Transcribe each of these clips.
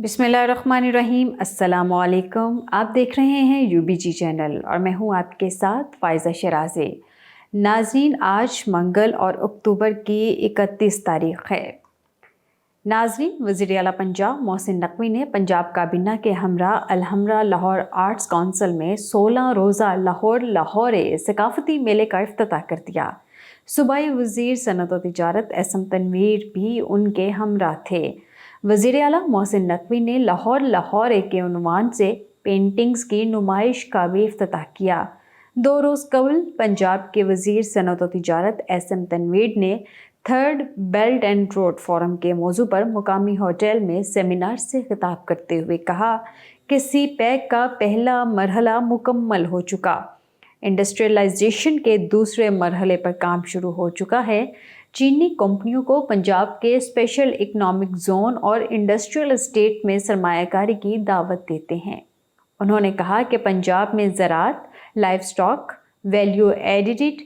بسم اللہ الرحمن الرحیم۔ السلام علیکم، آپ دیکھ رہے ہیں UBG چینل اور میں ہوں آپ کے ساتھ فائزہ شرازی۔ ناظرین، آج منگل اور اکتوبر کی 31 تاریخ ہے۔ ناظرین، وزیر اعلیٰ پنجاب محسن نقوی نے پنجاب کابینہ کے ہمراہ الحمرا لاہور آرٹس کونسل میں 16 روزہ لاہور ثقافتی میلے کا افتتاح کر دیا۔ صوبائی وزیر صنعت و تجارت SM تنویر بھی ان کے ہمراہ تھے۔ وزیر اعلیٰ محسن نقوی نے لاہور کے عنوان سے پینٹنگز کی نمائش کا بھی افتتاح کیا۔ 2 روز قبل پنجاب کے وزیر صنعت و تجارت SM تنویر نے 3rd belt and road forum کے موضوع پر مقامی ہوٹل میں سیمینار سے خطاب کرتے ہوئے کہا کہ سی پیک کا پہلا مرحلہ مکمل ہو چکا، انڈسٹریلائزیشن کے دوسرے مرحلے پر کام شروع ہو چکا ہے۔ چینی کمپنیوں کو پنجاب کے اسپیشل اکنامک زون اور انڈسٹریل اسٹیٹ میں سرمایہ کاری کی دعوت دیتے ہیں۔ انہوں نے کہا کہ پنجاب میں زراعت، life stock, value added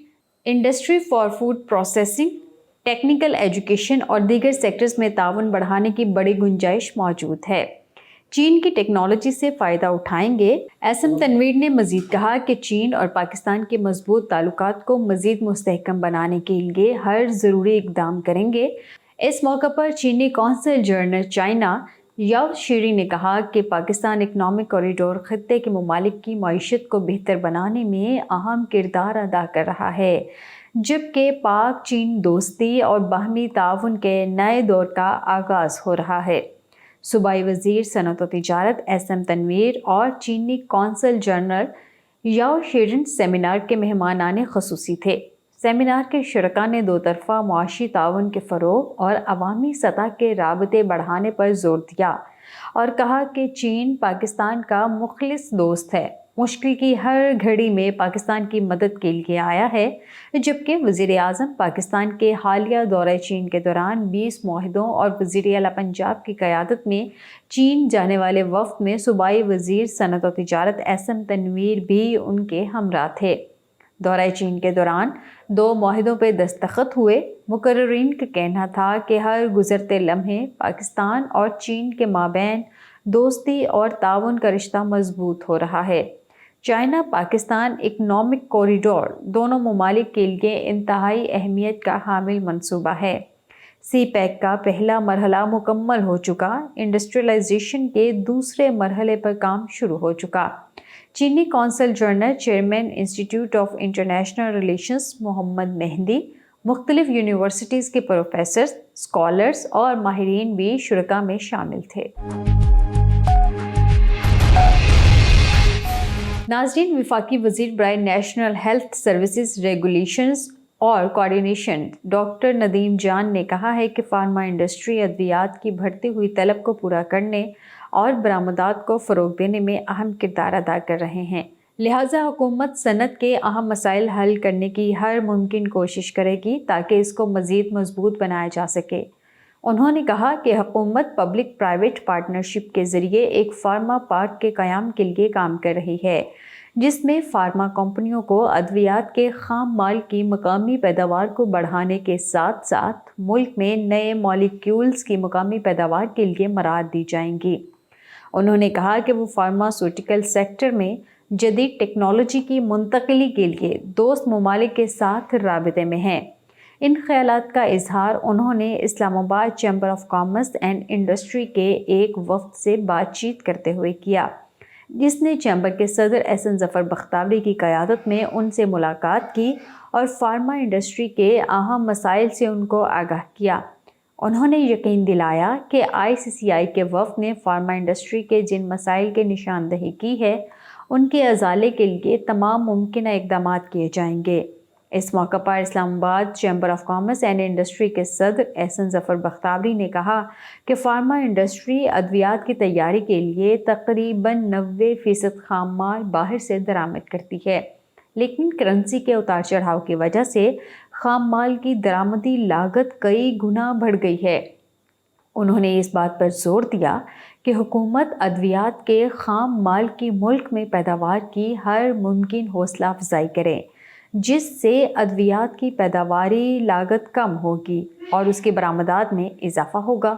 industry for food processing, technical education اور دیگر سیکٹرز میں تعاون بڑھانے کی بڑی گنجائش موجود ہے۔ چین کی ٹیکنالوجی سے فائدہ اٹھائیں گے۔ SM تنویر نے مزید کہا کہ چین اور پاکستان کے مضبوط تعلقات کو مزید مستحکم بنانے کے لیے ہر ضروری اقدام کریں گے۔ اس موقع پر چینی قونصل جنرل چائنا یاو شیری نے کہا کہ پاکستان اکنامک کوریڈور خطے کے ممالک کی معیشت کو بہتر بنانے میں اہم کردار ادا کر رہا ہے، جبکہ پاک چین دوستی اور باہمی تعاون کے نئے دور کا آغاز ہو رہا ہے۔ صوبائی وزیر صنعت و تجارت SM تنویر اور چینی قونصل جنرل یاو شیرن سیمینار کے مہمانان خصوصی تھے۔ سیمینار کے شرکاء نے 2 طرفہ معاشی تعاون کے فروغ اور عوامی سطح کے رابطے بڑھانے پر زور دیا اور کہا کہ چین پاکستان کا مخلص دوست ہے، مشکل کی ہر گھڑی میں پاکستان کی مدد کے لیے آیا ہے، جبکہ وزیر اعظم پاکستان کے حالیہ دورہ چین کے دوران 20 معاہدوں اور وزیر اعلیٰ پنجاب کی قیادت میں چین جانے والے وفد میں صوبائی وزیر صنعت و تجارت SM تنویر بھی ان کے ہمراہ تھے۔ دورہ چین کے دوران 2 معاہدوں پہ دستخط ہوئے۔ مقررین کا کہنا تھا کہ ہر گزرتے لمحے پاکستان اور چین کے مابین دوستی اور تعاون کا رشتہ مضبوط ہو رہا ہے۔ چائنا پاکستان اکنامک کوریڈور دونوں ممالک کے لیے انتہائی اہمیت کا حامل منصوبہ ہے۔ سی پیک کا پہلا مرحلہ مکمل ہو چکا، انڈسٹریلائزیشن کے دوسرے مرحلے پر کام شروع ہو چکا۔ چینی قونصل جنرل چیئرمین انسٹی ٹیوٹ آف انٹرنیشنل ریلیشنز محمد مہدی، مختلف یونیورسٹیز کے پروفیسرز، اسکالرز اور ماہرین بھی شرکاء میں شامل تھے۔ ناظرین، وفاقی وزیر برائے نیشنل ہیلتھ سروسز ریگولیشنز اور کوآرڈینیشن ڈاکٹر ندیم جان نے کہا ہے کہ فارما انڈسٹری ادویات کی بڑھتی ہوئی طلب کو پورا کرنے اور برآمدات کو فروغ دینے میں اہم کردار ادا کر رہے ہیں، لہٰذا حکومت صنعت کے اہم مسائل حل کرنے کی ہر ممکن کوشش کرے گی تاکہ اس کو مزید مضبوط بنایا جا سکے۔ انہوں نے کہا کہ حکومت پبلک پرائیویٹ پارٹنرشپ کے ذریعے ایک فارما پارک کے قیام کے لیے کام کر رہی ہے، جس میں فارما کمپنیوں کو ادویات کے خام مال کی مقامی پیداوار کو بڑھانے کے ساتھ ساتھ ملک میں نئے مالیکیولز کی مقامی پیداوار کے لیے مراعات دی جائیں گی۔ انہوں نے کہا کہ وہ فارماسیوٹیکل سیکٹر میں جدید ٹیکنالوجی کی منتقلی کے لیے دوست ممالک کے ساتھ رابطے میں ہیں۔ ان خیالات کا اظہار انہوں نے اسلام آباد chamber of commerce and industry کے ایک وفد سے بات چیت کرتے ہوئے کیا، جس نے چیمبر کے صدر SN ظفر بختیاری کی قیادت میں ان سے ملاقات کی اور فارما انڈسٹری کے اہم مسائل سے ان کو آگاہ کیا۔ انہوں نے یقین دلایا کہ ICCI کے وفد نے فارما انڈسٹری کے جن مسائل کی نشاندہی کی ہے، ان کے ازالے کے لیے تمام ممکنہ اقدامات کیے جائیں گے۔ اس موقع پر اسلام آباد chamber of commerce and industry کے صدر SN ظفر بختیاری نے کہا کہ فارما انڈسٹری ادویات کی تیاری کے لیے تقریباً 90% خام مال باہر سے درآمد کرتی ہے، لیکن کرنسی کے اتار چڑھاؤ کی وجہ سے خام مال کی درآمدی لاگت کئی گنا بڑھ گئی ہے۔ انہوں نے اس بات پر زور دیا کہ حکومت ادویات کے خام مال کی ملک میں پیداوار کی ہر ممکن حوصلہ افزائی کرے، جس سے ادویات کی پیداواری لاگت کم ہوگی اور اس کی برآمدات میں اضافہ ہوگا۔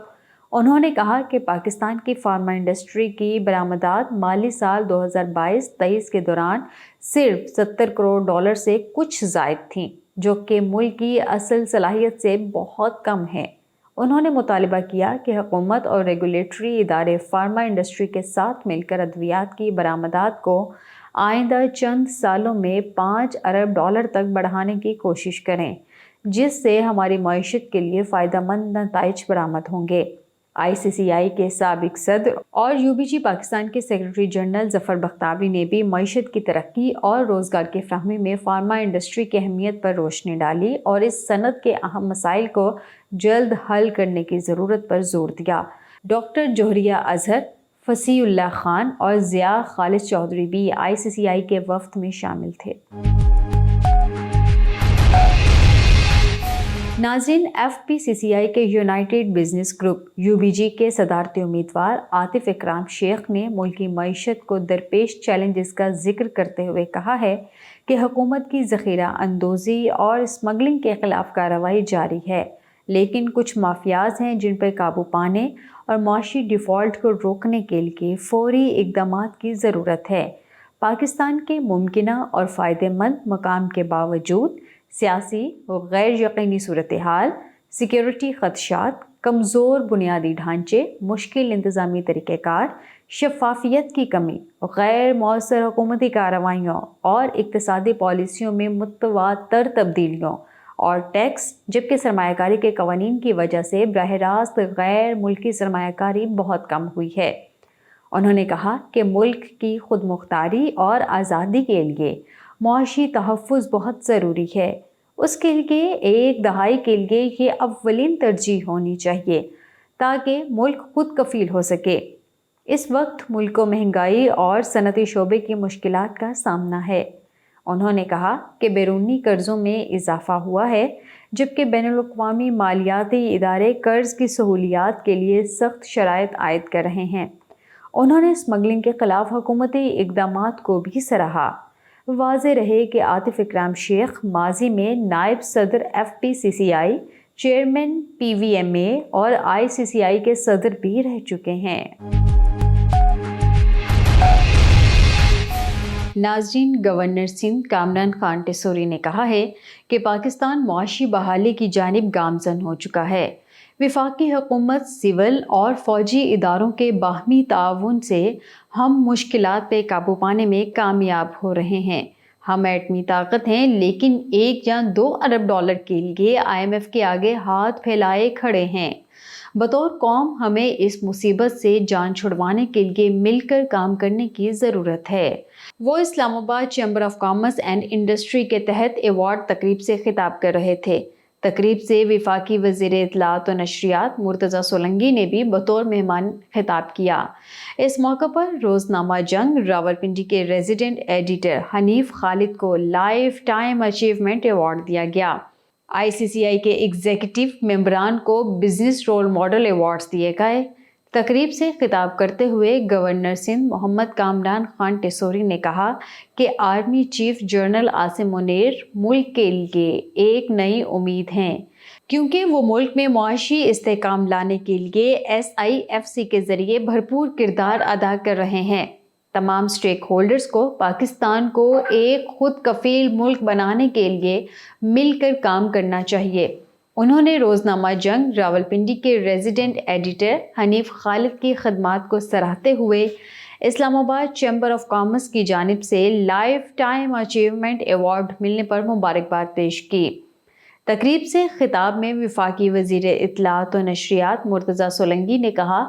انہوں نے کہا کہ پاکستان کی فارما انڈسٹری کی برآمدات مالی سال 2022-23 کے دوران صرف $70 کروڑ سے کچھ زائد تھیں، جو کہ ملک کی اصل صلاحیت سے بہت کم ہے۔ انہوں نے مطالبہ کیا کہ حکومت اور ریگولیٹری ادارے فارما انڈسٹری کے ساتھ مل کر ادویات کی برآمدات کو آئندہ چند سالوں میں $5 ارب تک بڑھانے کی کوشش کریں، جس سے ہماری معیشت کے لیے فائدہ مند نتائج برآمد ہوں گے۔ ICCI کے سابق صدر اور UBG پاکستان کے سیکرٹری جنرل ظفر بختیاری نے بھی معیشت کی ترقی اور روزگار کی فراہمی میں فارما انڈسٹری کی اہمیت پر روشنی ڈالی اور اس صنعت کے اہم مسائل کو جلد حل کرنے کی ضرورت پر زور دیا۔ ڈاکٹر جوہریہ اظہر، فصیح اللہ خان اور ضیاء خالد چودھری بھی ICCI کے وفد میں شامل تھے۔ ناظرین، FPCCI کے یونائیٹڈ بزنس گروپ UBG کے صدارتی امیدوار عاطف اکرام شیخ نے ملکی معیشت کو درپیش چیلنجز کا ذکر کرتے ہوئے کہا ہے کہ حکومت کی ذخیرہ اندوزی اور اسمگلنگ کے خلاف کارروائی جاری ہے، لیکن کچھ مافیاز ہیں جن پر قابو پانے اور معاشی ڈیفالٹ کو روکنے کے لیے فوری اقدامات کی ضرورت ہے۔ پاکستان کے ممکنہ اور فائدہ مند مقام کے باوجود سیاسی و غیر یقینی صورتحال، سیکیورٹی خدشات، کمزور بنیادی ڈھانچے، مشکل انتظامی طریقہ کار، شفافیت کی کمی، غیر مؤثر حکومتی کارروائیوں اور اقتصادی پالیسیوں میں متواتر تبدیلیوں اور ٹیکس، جبکہ سرمایہ کاری کے قوانین کی وجہ سے براہ راست غیر ملکی سرمایہ کاری بہت کم ہوئی ہے۔ انہوں نے کہا کہ ملک کی خود مختاری اور آزادی کے لیے معاشی تحفظ بہت ضروری ہے۔ اس کے لیے ایک دہائی کے لیے یہ اولین ترجیح ہونی چاہیے تاکہ ملک خود کفیل ہو سکے۔ اس وقت ملک کو مہنگائی اور صنعتی شعبے کی مشکلات کا سامنا ہے۔ انہوں نے کہا کہ بیرونی قرضوں میں اضافہ ہوا ہے، جبکہ بین الاقوامی مالیاتی ادارے قرض کی سہولیات کے لیے سخت شرائط عائد کر رہے ہیں۔ انہوں نے اسمگلنگ کے خلاف حکومتی اقدامات کو بھی سراہا۔ واضح رہے کہ عاطف اکرام شیخ ماضی میں نائب صدر FPCCI، چیئرمین PVMA اور ICCI کے صدر بھی رہ چکے ہیں۔ ناظرین، گورنر سندھ کامران خان ٹیسوری نے کہا ہے کہ پاکستان معاشی بحالی کی جانب گامزن ہو چکا ہے۔ وفاقی حکومت سول اور فوجی اداروں کے باہمی تعاون سے ہم مشکلات پہ قابو پانے میں کامیاب ہو رہے ہیں۔ ہم ایٹمی طاقت ہیں، لیکن $1 یا $2 ارب کے لیے IMF کے آگے ہاتھ پھیلائے کھڑے ہیں۔ بطور قوم ہمیں اس مصیبت سے جان چھڑوانے کے لیے مل کر کام کرنے کی ضرورت ہے۔ وہ اسلام آباد chamber of commerce and industry کے تحت ایوارڈ تقریب سے خطاب کر رہے تھے۔ تقریب سے وفاقی وزیر اطلاعات و نشریات مرتضیٰ سولنگی نے بھی بطور مہمان خطاب کیا۔ اس موقع پر روزنامہ جنگ راولپنڈی کے ریزیڈنٹ ایڈیٹر حنیف خالد کو لائف ٹائم اچیومنٹ ایوارڈ دیا گیا۔ ICCI کے ایگزیکٹو ممبران کو بزنس رول ماڈل ایوارڈز دیے گئے۔ تقریب سے خطاب کرتے ہوئے گورنر سندھ محمد کامران خان ٹیسوری نے کہا کہ army chief general Asim Munir ملک کے لیے ایک نئی امید ہیں، کیونکہ وہ ملک میں معاشی استحکام لانے کے لیے SIFC کے ذریعے بھرپور کردار ادا کر رہے ہیں۔ تمام اسٹیک ہولڈرز کو پاکستان کو ایک خود کفیل ملک بنانے کے لیے مل کر کام کرنا چاہیے۔ انہوں نے روزنامہ جنگ راولپنڈی کے ریزیڈنٹ ایڈیٹر حنیف خالد کی خدمات کو سراہتے ہوئے اسلام آباد چیمبر آف کامرس کی جانب سے لائف ٹائم اچیومنٹ ایوارڈ ملنے پر مبارکباد پیش کی۔ تقریب سے خطاب میں وفاقی وزیر اطلاعات و نشریات مرتضیٰ سولنگی نے کہا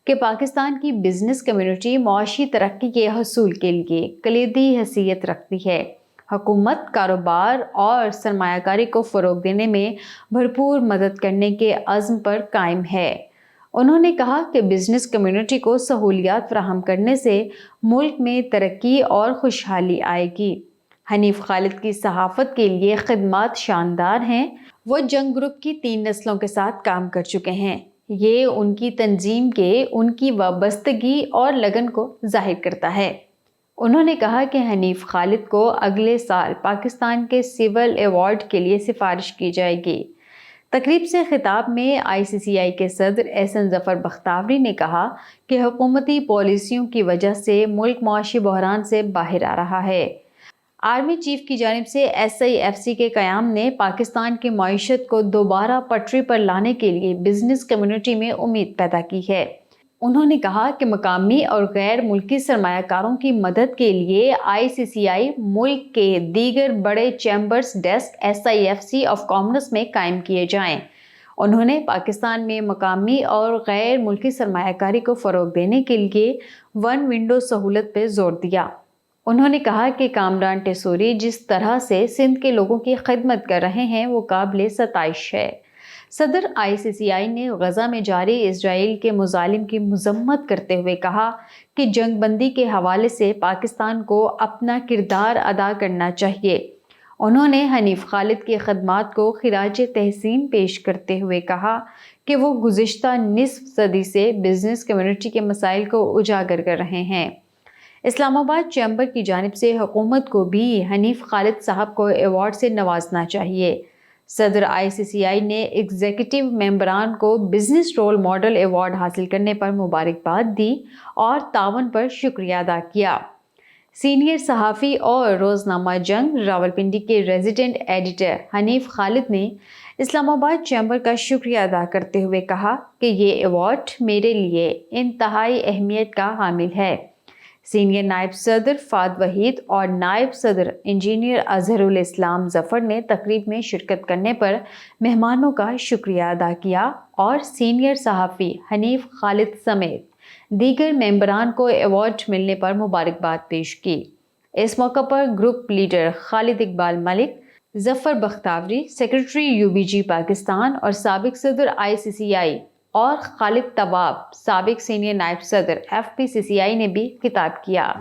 کہ پاکستان کی بزنس کمیونٹی معاشی ترقی کے حصول کے لیے کلیدی حیثیت رکھتی ہے۔ حکومت کاروبار اور سرمایہ کاری کو فروغ دینے میں بھرپور مدد کرنے کے عزم پر قائم ہے۔ انہوں نے کہا کہ بزنس کمیونٹی کو سہولیات فراہم کرنے سے ملک میں ترقی اور خوشحالی آئے گی۔ حنیف خالد کی صحافت کے لیے خدمات شاندار ہیں۔ وہ جنگ گروپ کی 3 نسلوں کے ساتھ کام کر چکے ہیں۔ یہ ان کی تنظیم کے ان کی وابستگی اور لگن کو ظاہر کرتا ہے۔ انہوں نے کہا کہ حنیف خالد کو اگلے سال پاکستان کے سول ایوارڈ کے لیے سفارش کی جائے گی۔ تقریب سے خطاب میں ICCI کے صدر احسن ظفر بختاوری نے کہا کہ حکومتی پالیسیوں کی وجہ سے ملک معاشی بحران سے باہر آ رہا ہے۔ آرمی چیف کی جانب سے SIFC کے قیام نے پاکستان کی معیشت کو دوبارہ پٹری پر لانے کے لیے بزنس کمیونٹی میں امید پیدا کی ہے۔ انہوں نے کہا کہ مقامی اور غیر ملکی سرمایہ کاروں کی مدد کے لیے ICCI ملک کے دیگر بڑے chambers desk SIFC of commerce میں قائم کیے جائیں۔ انہوں نے پاکستان میں مقامی اور غیر ملکی سرمایہ کاری کو فروغ دینے کے لیے ون ونڈو سہولت پہ زور دیا۔ انہوں نے کہا کہ کامران ٹیسوری جس طرح سے سندھ کے لوگوں کی خدمت کر رہے ہیں وہ قابل ستائش ہے۔ صدر ICCI نے غزہ میں جاری اسرائیل کے مظالم کی مذمت کرتے ہوئے کہا کہ جنگ بندی کے حوالے سے پاکستان کو اپنا کردار ادا کرنا چاہیے۔ انہوں نے حنیف خالد کی خدمات کو خراج تحسین پیش کرتے ہوئے کہا کہ وہ گزشتہ نصف صدی سے بزنس کمیونٹی کے مسائل کو اجاگر کر رہے ہیں۔ اسلام آباد چیمبر کی جانب سے حکومت کو بھی حنیف خالد صاحب کو ایوارڈ سے نوازنا چاہیے۔ صدر ICCI نے ایگزیکٹو ممبران کو بزنس رول ماڈل ایوارڈ حاصل کرنے پر مبارکباد دی اور تعاون پر شکریہ ادا کیا۔ سینئر صحافی اور روزنامہ جنگ راولپنڈی کے ریزیڈنٹ ایڈیٹر حنیف خالد نے اسلام آباد چیمبر کا شکریہ ادا کرتے ہوئے کہا کہ یہ ایوارڈ میرے لیے انتہائی اہمیت کا حامل ہے۔ سینئر نائب صدر فہد وحید اور نائب صدر انجینئر اظہر الاسلام ظفر نے تقریب میں شرکت کرنے پر مہمانوں کا شکریہ ادا کیا اور سینئر صحافی حنیف خالد سمیت دیگر ممبران کو ایوارڈ ملنے پر مبارکباد پیش کی۔ اس موقع پر گروپ لیڈر خالد اقبال ملک، ظفر بختاوری، سیکرٹری UBG پاکستان اور سابق صدر ICCI اور خالد طباب، سابق سینئر نائب صدر FPCCI نے بھی خطاب کیا۔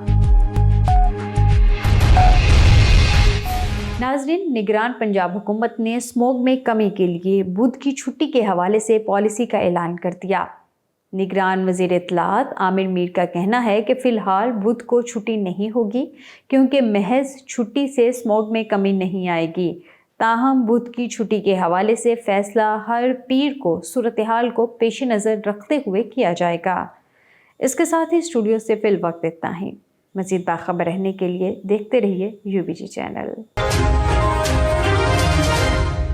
ناظرین، نگران پنجاب حکومت نے اسموگ میں کمی کے لیے بدھ کی چھٹی کے حوالے سے پالیسی کا اعلان کر دیا۔ نگران وزیر اطلاعات عامر میر کا کہنا ہے کہ فی الحال بدھ کو چھٹی نہیں ہوگی کیونکہ محض چھٹی سے اسموگ میں کمی نہیں آئے گی، تاہم بدھ کی چھٹی کے حوالے سے فیصلہ ہر پیر کو صورتحال کو پیش نظر رکھتے ہوئے کیا جائے گا۔ اس کے ساتھ ہی اسٹوڈیو سے فی الوقت اتنا ہی۔ مزید باخبر رہنے کے لیے دیکھتے رہیے UBG چینل۔